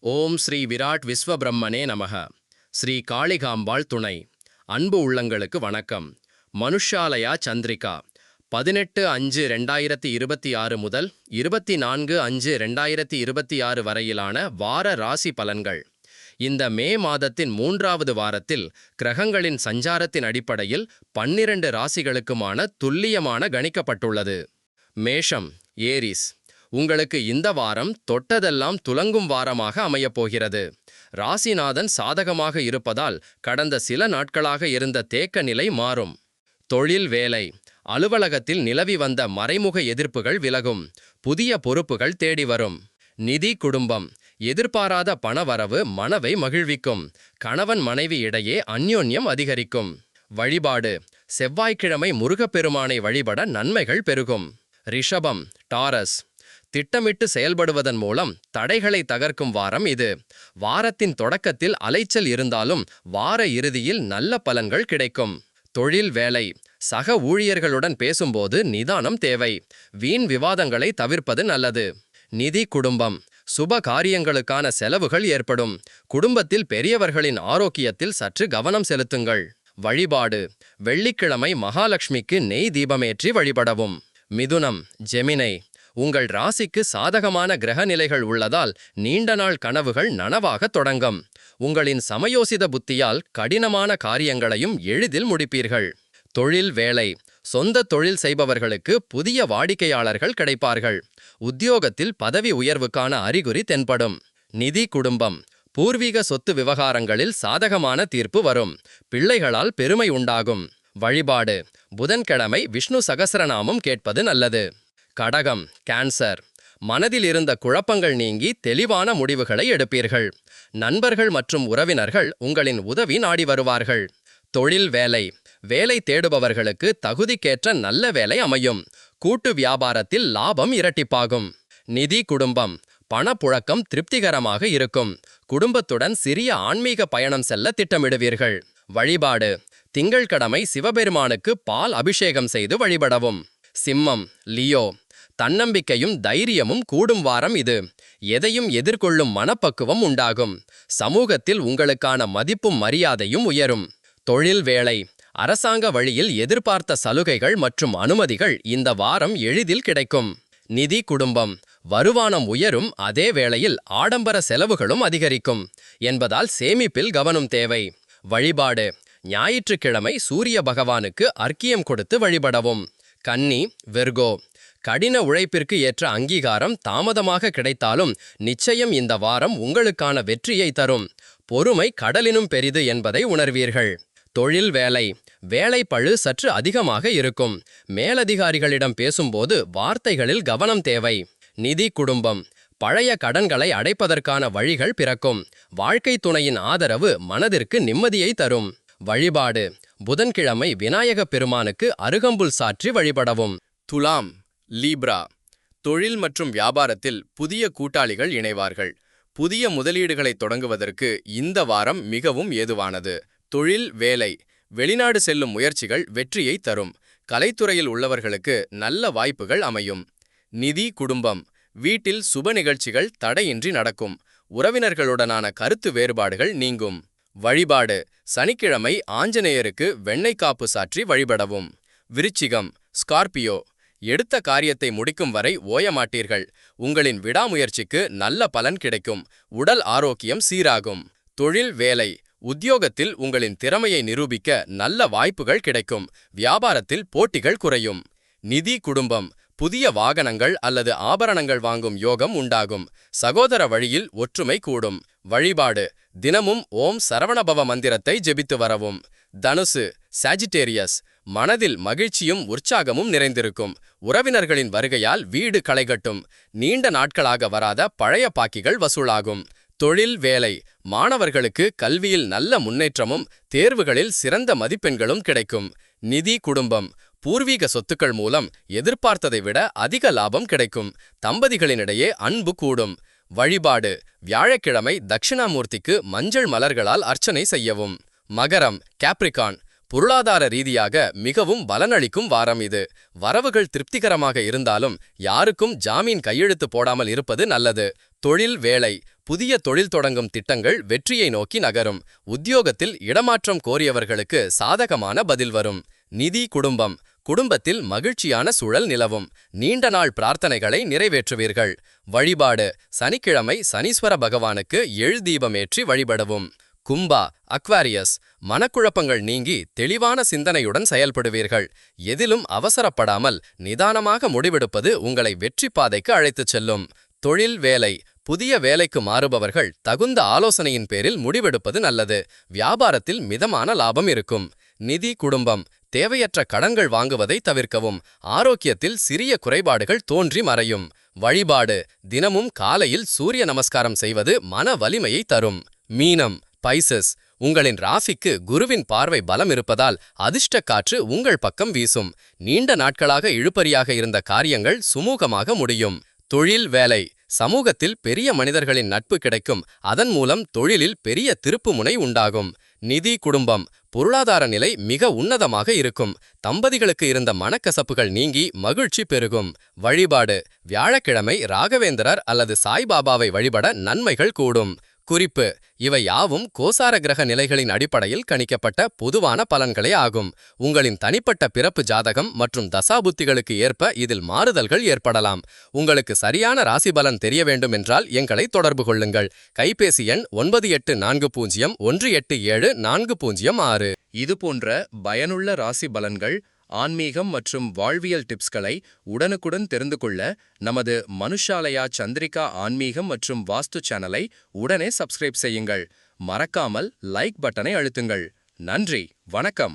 ஓம் ஸ்ரீ விராட் விஸ்வபிரம்மனே நமக. ஸ்ரீ காளிகாம்பாள் துணை. அன்பு உள்ளங்களுக்கு வணக்கம். மனுஷாலயா சந்திரிகா 18-5-2026 முதல் 24-5-2026 வரையிலான வார ராசி பலன்கள். இந்த மே மாதத்தின் 3வது வாரத்தில் கிரகங்களின் சஞ்சாரத்தின் அடிப்படையில் 12 ராசிகளுக்குமான துல்லியமான கணிக்கப்பட்டுள்ளது. மேஷம், ஏரிஸ். உங்களுக்கு இந்த வாரம் தொட்டதெல்லாம் துலங்கும் வாரமாக அமையப்போகிறது. ராசிநாதன் சாதகமாக இருப்பதால் கடந்த சில நாட்களாக இருந்த தேக்க நிலை மாறும். தொழில், வேலை. அலுவலகத்தில் நிலவி வந்த மறைமுக எதிர்ப்புகள் விலகும். புதிய பொறுப்புகள் தேடி வரும். நிதி, குடும்பம். எதிர்பாராத பணவரவு மனவை மகிழ்விக்கும். கணவன் மனைவி இடையே அந்யோன்யம் அதிகரிக்கும். வழிபாடு. செவ்வாய்க்கிழமை முருகப்பெருமானை வழிபட நன்மைகள் பெருகும். ரிஷபம், டாரஸ். திட்டமிட்டு செயல்படுவதன் மூலம் தடைகளை தகர்க்கும் வாரம் இது. வாரத்தின் தொடக்கத்தில் அலைச்சல் இருந்தாலும் வார இறுதியில் நல்ல பலன்கள் கிடைக்கும். தொழில், வேலை. சக ஊழியர்களுடன் பேசும்போது நிதானம் தேவை. வீண் விவாதங்களை தவிர்ப்பது நல்லது. நிதி, குடும்பம். சுப காரியங்களுக்கான செலவுகள் ஏற்படும். குடும்பத்தில் பெரியவர்களின் ஆரோக்கியத்தில் சற்று கவனம் செலுத்துங்கள். வழிபாடு. வெள்ளிக்கிழமை மகாலட்சுமிக்கு நெய் தீபமேற்றி வழிபடவும். மிதுனம், ஜெமினை. உங்கள் ராசிக்கு சாதகமான கிரக நிலைகள் உள்ளதால் நீண்ட நாள் கனவுகள் நனவாக தொடங்கும். உங்களின் சமயோசித புத்தியால் கடினமான காரியங்களையும் எளிதில் முடிப்பீர்கள். தொழில், வேலை. சொந்த தொழில் செய்பவர்களுக்கு புதிய வாடிக்கையாளர்கள் கிடைப்பார்கள். உத்தியோகத்தில் பதவி உயர்வுக்கான அறிகுறி தென்படும். நிதி, குடும்பம். பூர்வீக சொத்து விவகாரங்களில் சாதகமான தீர்ப்பு வரும். பிள்ளைகளால் பெருமை உண்டாகும். வழிபாடு. புதன்கிழமை விஷ்ணு சகஸ்ரநாமம் கேட்பது நல்லது. கடகம், கேன்சர். மனதில் இருந்த குழப்பங்கள் நீங்கி தெளிவான முடிவுகளை எடுப்பீர்கள். நண்பர்கள் மற்றும் உறவினர்கள் உங்களின் உதவி நாடி வருவார்கள். தொழில், வேலை. வேலை தேடுபவர்களுக்கு தகுதிக்கேற்ற நல்ல வேலை அமையும். கூட்டு வியாபாரத்தில் லாபம் இரட்டிப்பாகும். நிதி, குடும்பம். பணப்புழக்கம் திருப்திகரமாக இருக்கும். குடும்பத்துடன் சிறிய ஆன்மீக பயணம் செல்ல திட்டமிடுவீர்கள். வழிபாடு. திங்கள்கிழமை சிவபெருமானுக்கு பால் அபிஷேகம் செய்து வழிபடவும். சிம்மம், லியோ. தன்னம்பிக்கையும் தைரியமும் கூடும் வாரம் இது. எதையும் எதிர்கொள்ளும் மனப்பக்குவம் உண்டாகும். சமூகத்தில் உங்களுக்கான மதிப்பும் மரியாதையும் உயரும். தொழில், வேலை. அரசாங்க வழியில் எதிர்பார்த்த சலுகைகள் மற்றும் அனுமதிகள் இந்த வாரம் எளிதில் கிடைக்கும். நிதி, குடும்பம். வருமானம் உயரும், அதே வேளையில் ஆடம்பர செலவுகளும் அதிகரிக்கும் என்பதால் சேமிப்பில் கவனம் தேவை. வழிபாடு. ஞாயிற்றுக்கிழமை சூரிய பகவானுக்கு அர்க்கியம் கொடுத்து வழிபடவும். கன்னி, விர்கோ. கடின உழைப்பிற்கு ஏற்ற அங்கீகாரம் தாமதமாக கிடைத்தாலும் நிச்சயம் இந்த வாரம் உங்களுக்கான வெற்றியை தரும். பொறுமை கடலினும் பெரிது என்பதை உணர்வீர்கள். தொழில், வேலை. வேலை பளு சற்று அதிகமாக இருக்கும். மேலதிகாரிகளிடம் பேசும்போது வார்த்தைகளில் கவனம் தேவை. நிதி, குடும்பம். பழைய கடன்களை அடைப்பதற்கான வழிகள் பிறக்கும். வாழ்க்கை துணையின் ஆதரவு மனதிற்கு நிம்மதியை தரும். வழிபாடு. புதன்கிழமை விநாயகப் பெருமானுக்கு அருகம்புல் சாற்றி வழிபடவும். துலாம், லீப்ரா. தொழில் மற்றும் வியாபாரத்தில் புதிய கூட்டாளிகள் இணைவார்கள். புதிய முதலீடுகளை தொடங்குவதற்கு இந்த வாரம் மிகவும் ஏதுவானது. தொழில், வேலை. வெளிநாடு செல்லும் முயற்சிகள் வெற்றியை தரும். கலைத்துறையில் உள்ளவர்களுக்கு நல்ல வாய்ப்புகள் அமையும். நிதி, குடும்பம். வீட்டில் சுப நிகழ்ச்சிகள் தடையின்றி நடக்கும். உறவினர்களுடனான கருத்து வேறுபாடுகள் நீங்கும். வழிபாடு. சனிக்கிழமை ஆஞ்சநேயருக்கு வெண்ணெய் காப்பு சாற்றி வழிபடவும். விருச்சிகம், ஸ்கார்பியோ. எடுத்த காரியத்தை முடிக்கும் வரை ஓயமாட்டீர்கள். உங்களின் விடாமுயற்சிக்கு நல்ல பலன் கிடைக்கும். உடல் ஆரோக்கியம் சீராகும். தொழில், வேலை. உத்தியோகத்தில் உங்களின் திறமையை நிரூபிக்க நல்ல வாய்ப்புகள் கிடைக்கும். வியாபாரத்தில் போட்டிகள் குறையும். நிதி, குடும்பம். புதிய வாகனங்கள் அல்லது ஆபரணங்கள் வாங்கும் யோகம் உண்டாகும். சகோதர வழியில் ஒற்றுமை கூடும். வழிபாடு. தினமும் ஓம் சரவணபவ மந்திரத்தை ஜெபித்து வரவும். தனுசு, சாஜிட்டேரியஸ். மனதில் மகிழ்ச்சியும் உற்சாகமும் நிறைந்திருக்கும். உறவினர்களின் வருகையால் வீடு களைகட்டும். நீண்ட நாட்களாக வராத பழைய பாக்கிகள் வசூலாகும். தொழில், வேலை. மாணவர்களுக்கு கல்வியில் நல்ல முன்னேற்றமும் தேர்வுகளில் சிறந்த மதிப்பெண்களும் கிடைக்கும். நிதி, குடும்பம். பூர்வீக சொத்துக்கள் மூலம் எதிர்பார்த்ததை விட அதிக லாபம் கிடைக்கும். தம்பதிகளினிடையே அன்பு கூடும். வழிபாடு. வியாழக்கிழமை தட்சிணாமூர்த்திக்கு மஞ்சள் மலர்களால் அர்ச்சனை செய்யவும். மகரம், கேப்ரிகான். பொருளாதார ரீதியாக மிகவும் பலனளிக்கும் வாரம் இது. வரவுகள் திருப்திகரமாக இருந்தாலும் யாருக்கும் ஜாமீன் கையெழுத்து போடாமல் இருப்பது நல்லது. தொழில், வேலை. புதிய தொழில் தொடங்கும் திட்டங்கள் வெற்றியை நோக்கி நகரும். உத்தியோகத்தில் இடமாற்றம் கோரியவர்களுக்கு சாதகமான பதில் வரும். நிதி குடும்பம். குடும்பத்தில் மகிழ்ச்சியான சூழல் நிலவும். நீண்ட நாள் பிரார்த்தனைகளை நிறைவேற்றுவீர்கள். வழிபாடு. சனிக்கிழமை சனீஸ்வர பகவானுக்கு எள் தீபமேற்றி வழிபடவும். கும்பா அக்வாரியஸ். மனக்குழப்பங்கள் நீங்கி தெளிவான சிந்தனையுடன் செயல்படுவீர்கள். எதிலும் அவசரப்படாமல் நிதானமாக முடிவெடுப்பது உங்களை வெற்றி பாதைக்கு அழைத்துச் செல்லும். தொழில் வேலை. புதிய வேலைக்கு மாறுபவர்கள் தகுந்த ஆலோசனையின் பேரில் முடிவெடுப்பது நல்லது. வியாபாரத்தில் மிதமான லாபம் இருக்கும். நிதி குடும்பம். தேவையற்ற கடன்கள் வாங்குவதை தவிர்க்கவும். ஆரோக்கியத்தில் சிறிய குறைபாடுகள் தோன்றி மறையும். வழிபாடு. தினமும் காலையில் சூரிய நமஸ்காரம் செய்வது மன வலிமையை தரும். மீனம் பைசஸ். உங்களின் ராசிக்கு குருவின் பார்வை பலம் இருப்பதால் அதிர்ஷ்ட காற்று உங்கள் பக்கம் வீசும். நீண்ட நாட்களாக இழுபறியாக இருந்த காரியங்கள் சுமூகமாக முடியும். தொழில் வேலை. சமூகத்தில் பெரிய மனிதர்களின் நட்பு கிடைக்கும். அதன் மூலம் தொழிலில் பெரிய திருப்புமுனை உண்டாகும். நிதி குடும்பம். பொருளாதார நிலை மிக உன்னதமாக இருக்கும். தம்பதிகளுக்கு இருந்த மனக்கசப்புகள் நீங்கி மகிழ்ச்சி பெருகும். வழிபாடு. வியாழக்கிழமை ராகவேந்திரர் அல்லது சாய்பாபாவை வழிபட நன்மைகள் கூடும். குறிப்பு: இவை யாவும் கோசார கிரக நிலைகளின் அடிப்படையில் கணிக்கப்பட்ட பொதுவான பலன்களே ஆகும். உங்களின் தனிப்பட்ட பிறப்பு ஜாதகம் மற்றும் தசாபுத்திகளுக்கு ஏற்ப இதில் மாறுதல்கள் ஏற்படலாம். உங்களுக்கு சரியான ராசி பலன் தெரிய வேண்டும் என்றால் எங்களை தொடர்பு கொள்ளுங்கள். கைபேசி எண் 9840187406. இதுபோன்ற பயனுள்ள ராசி பலன்கள், ஆன்மீகம் மற்றும் வாழ்வியல் டிப்ஸ்களை உடனுக்குடன் தெரிந்து கொள்ள நமது மனுஷாலயா சந்திரிகா ஆன்மீகம் மற்றும் வாஸ்து சேனலை உடனே சப்ஸ்கிரைப் செய்யுங்கள். மறக்காமல் லைக் பட்டனை அழுத்துங்கள். நன்றி, வணக்கம்.